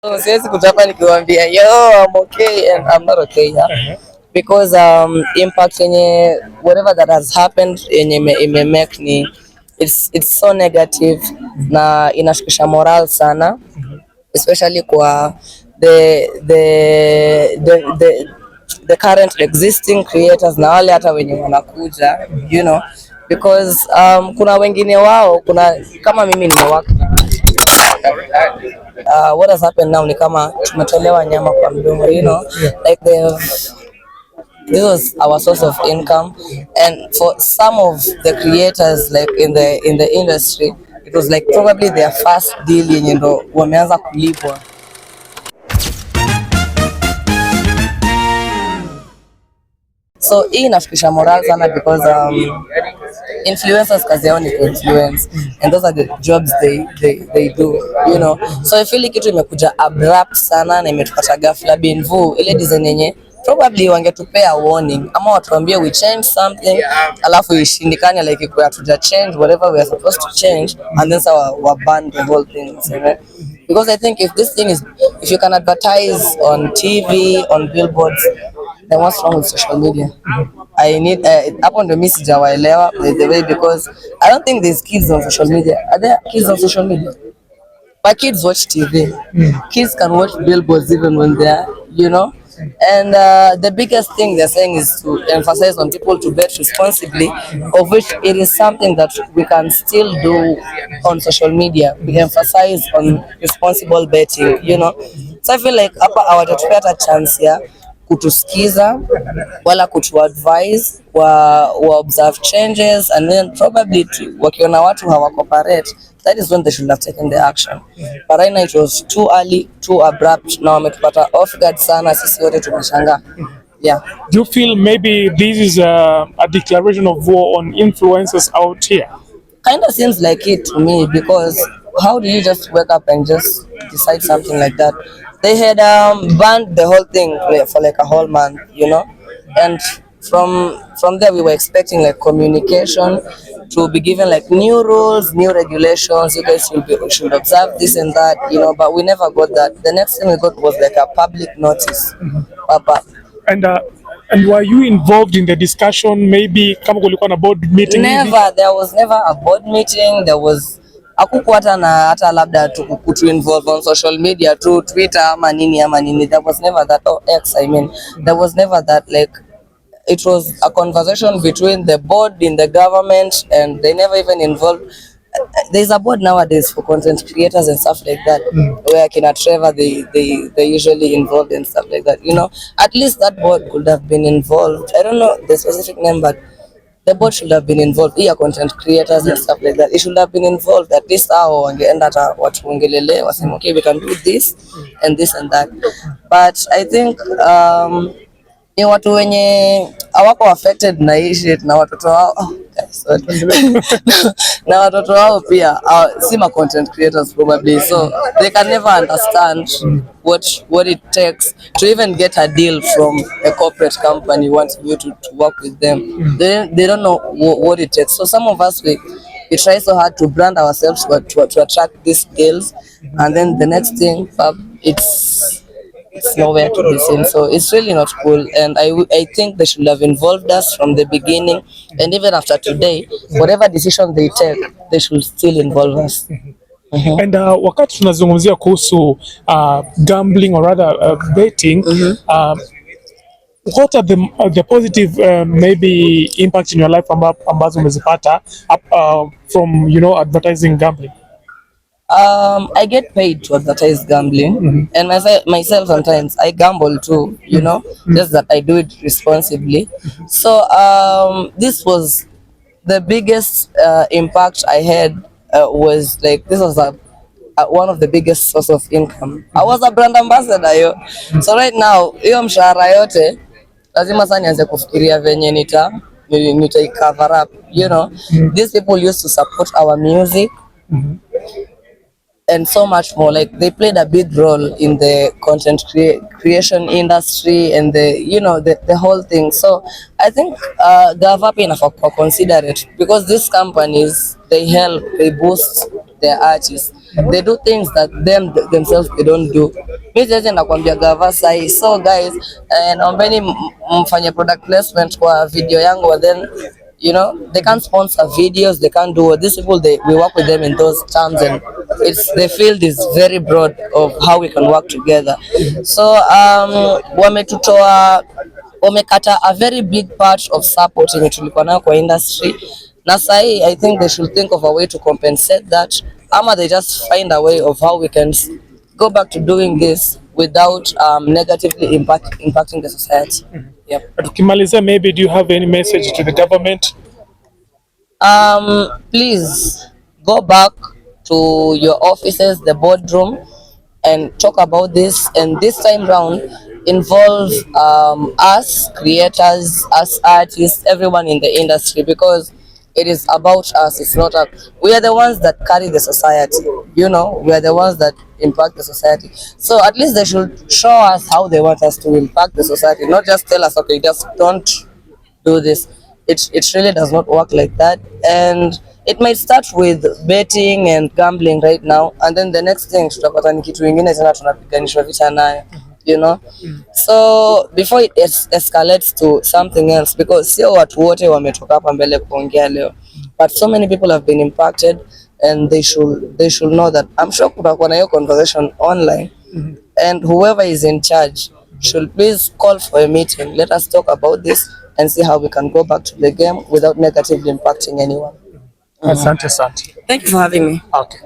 Siwezi kutoka nikiwaambia yo I'm okay and I'm not okay, yeah? Because impact yenye whatever that has happened yenye ime make ni it's so negative na inashukisha moral sana, especially kwa the current existing creators na wale hata wenye wanakuja, you know, because kuna wengine wao, kuna kama mimi nimewaka what has happened now ni kama tumetolewa nyama kwa mdomo, you know, like this was our source of income, and for some of the creators like in the industry it was like probably their first deal yenye ndo wameanza kulipwa. So hii inafikisha moral sana because influencers kazi yao ni influence and those are the jobs they do, you know. So I feel kitu imekuja abrupt sana na imetupata ghafla binvu, ile design yenye probably wangetupea warning ama watuambie we change something alafu ishindikane, like if we are to change whatever we are supposed to change and then so we ban the whole thing, right? Because I think if this thing is, if you can advertise on TV, on billboards, then what's wrong with social media? I need hapo ndo mimi sijawaelewa by the way, because I don't think there's kids on social media. Are there kids on social media? But kids watch TV. Kids can watch billboards even when they're, you know. And the biggest thing they're saying is to emphasize on people to bet responsibly, of which it is something that we can still do on social media. We emphasize on responsible betting, you know. So I feel like hapa hawajatupea hata chance ya kutusikiza wala kutuadvise wa observe changes, and then probably wakiona watu hawacooperate, that is when they should have taken the action. But right now it was too early, too abrupt. Na wametupata off guard sana, sisi wote tumeshangaa. Yeah. Do you feel maybe this is a declaration of war on influencers out here? Kind of seems like it to me, because how do you just wake up and just decide something like that? They had banned the whole thing for like a whole month, you know, and from there we were expecting like communication to be given like new rules, new regulations. You guys should observe this and that, you know, but we never got that. The next thing we got was like a public notice. Papa. And were you involved in the discussion? Maybe kama kulikuwa na board meeting? Never, there was never a board meeting. There was hakukuwa hata labda kutu involve on social media tu Twitter ama nini. There was never that. Oh, X, I mean, there was never that. Like, it was a conversation between the board in the government, and they never even involved. There's a board nowadays for content creators and stuff like that, where Kina Trevor they usually involved and stuff like that, you know. At least that board could have been involved. I don't know the specific name, but the board should have been involved. Here content creators and stuff like that, it should have been involved. At least hao wangeenda hata watu ongelele waseme okay, we can do this and this and that. But I think ni watu wenye hawako affected na hii shit, na watoto wao na watoto wao pia si ma content creators probably, so they can never understand what it takes to even get a deal from a corporate company wanting you to work with them. They don't know what it takes. So some of us we try so hard to brand ourselves to attract these deals, and then the next thing it's nowhere to be seen. So it's really not cool, and I think they should have involved us from the beginning, and even after today, whatever decision they take, they should still involve us. And wakati tunazungumzia kuhusu gambling or rather betting, what are the positive maybe impact in your life ambazo umezipata from, you know, advertising gambling? I get paid to advertise gambling, and myself sometimes I gamble too, you know, just that I do it responsibly. So this was the biggest impact I had. Was like, this was one of the biggest source of income. I was a brand ambassador yo. So right now hiyo mshahara yote lazima sasa nianze kufikiria venye nita cover up, you know. These people used to support our music and so much more. Like, they played a big role in the content creation industry and the whole thing. So I think they have been enough consider it, because these companies they help, they boost their artists, they do things that themselves they don't do. Mi sasa nakwambia gava sahi, so guys, naombeni mfanye product placement kwa video yangu, and then you know they can't sponsor videos, they can't do these people, we work with them in those terms, and it's the field is very broad of how we can work together. So wamekata a very big part of support yenye tulikuwa nayo kwa industry, na sahi I think they should think of a way to compensate that, ama they just find a way of how we can go back to doing this without negatively impacting the society. Yep. Tukimalizia, maybe do you have any message to the government? Please go back to your offices, the boardroom, and talk about this. And this time round, involve us creators, us artists, everyone in the industry, because it is about us. It's not we are the ones that carry the society. You know, we are the ones that impact the society. So at least they should show us how they want us to impact the society, not just tell us, okay, just don't do this. It really does not work like that, and it might start with betting and gambling right now, and then the next thing tutapata ni kitu ingine tena tunapiganishwa vita nayo, you know. So before it escalates to something else, because sio watu wote wametoka hapa mbele kuongea leo, but so many people have been impacted, and they should know that. I'm sure kutakuwa na hiyo conversation online, and whoever is in charge should please call for a meeting. Let us talk about this and see how we can go back to the game without negatively impacting anyone. Asante. Thank you for having me. Okay.